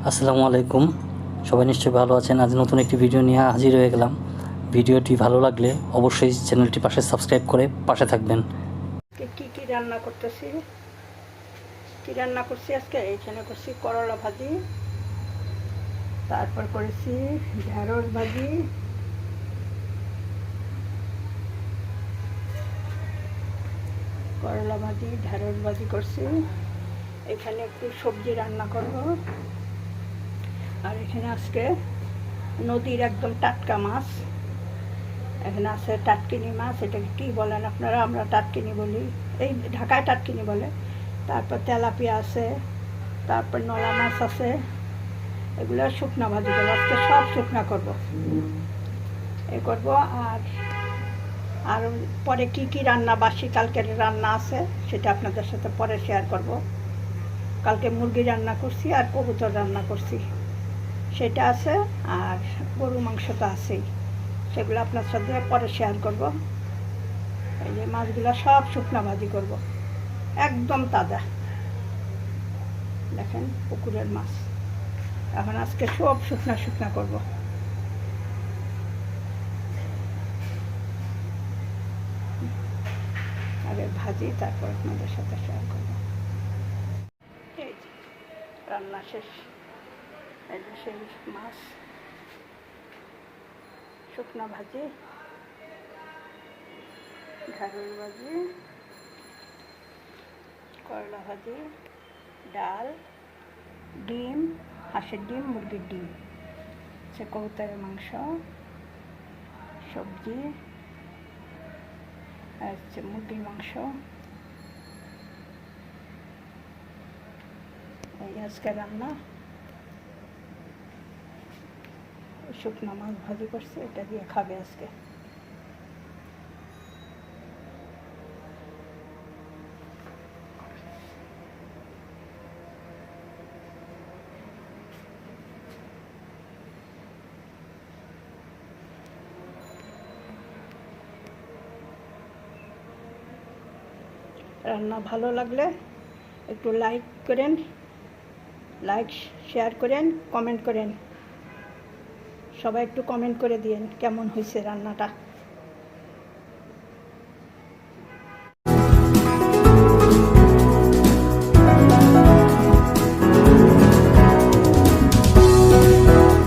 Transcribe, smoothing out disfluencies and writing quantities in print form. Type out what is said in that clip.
আসসালামু আলাইকুম। সবাই নিশ্চয়ই ভালো আছেন। আজ নতুন একটি ভিডিও নিয়ে হাজির হয়ে গেলাম। ভিডিওটি ভালো লাগলে অবশ্যই চ্যানেলটি সাবস্ক্রাইব করে পাশে থাকবেন। কি রান্না করতেছি, কি রান্না করছি আজকে? এইখানে করছি করলা ভাজি, তারপর করেছি ঢেঁড়স ভাজি, করলা ভাজি ঢেঁড়স ভাজি করছি। এখানে একটু সবজি রান্না করব। আর এখানে আজকে নদীর একদম টাটকা মাছ, এখানে আছে টাটকিনি মাছ। এটাকে কী বলেন আপনারা? আমরা টাটকিনি বলি, এই ঢাকায় টাটকিনি বলে। তারপর তেলাপিয়া আছে, তারপর নলা মাছ আছে। এগুলো শুকনা ভাজি করবো আজকে, সব শুকনা করব এ করব। আর পরে কি রান্না, বাসি কালকের রান্না আছে, সেটা আপনাদের সাথে পরে শেয়ার করব। কালকে মুরগি রান্না করছি আর কবুতর রান্না করছি, সেটা আছে। আর গরু মাংস তো আছেই, সেগুলো আপনার সাথে পরে শেয়ার করব। এই যে মাছগুলো সব শুকনা ভাজি করব, একদম তাজা। দেখেন পুকুরের মাছ, এখন আজকে সব শুকনা শুকনা করব। আগে ভাজি, তারপর আপনাদের সাথে শেয়ার করব। এই যে রান্না শেষ। এই যে সেই মাছ, শুকনা ভাজি, ঢেঁড়স ভাজি, করলা ভাজি, ডাল, ডিম, হাঁসের ডিম, মুরগির ডিম, সে কবুতরের মাংস, সবজি, আর হচ্ছে মুরগির মাংস। এই আজকে রান্না। শুকনো মাছ ভাজি করছে, এটা দিয়ে খাবে আজকে। রান্না ভালো লাগলে একটু লাইক করেন, শেয়ার করেন, কমেন্ট করেন। সবাই একটু কমেন্ট করে দিন কেমন হয়েছে রান্নাটা।